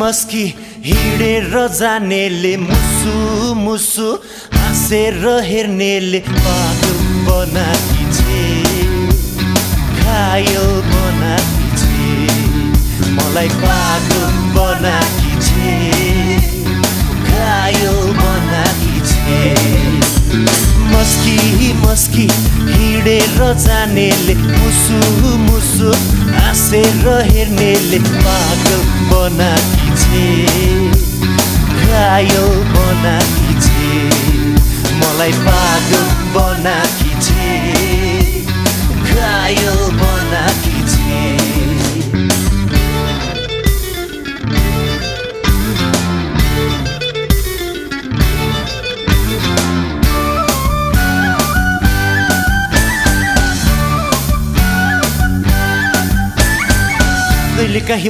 मस्की हिँडेर जानेले मुसु मुसु हाँसेर हेर्नेले पागल बनाकी छे घायल बनाकी छे मलाई पागल बनाकी छे घायल बनाकी छे मस्की मस्की हिँडेर जानेले मुसु मुसु हाँसेर हेर्नेले पागल बनाकी छे घायल बनाकी छे मलाई पागल बनाकी छे घायल बनाकी छे कहिले काहीँ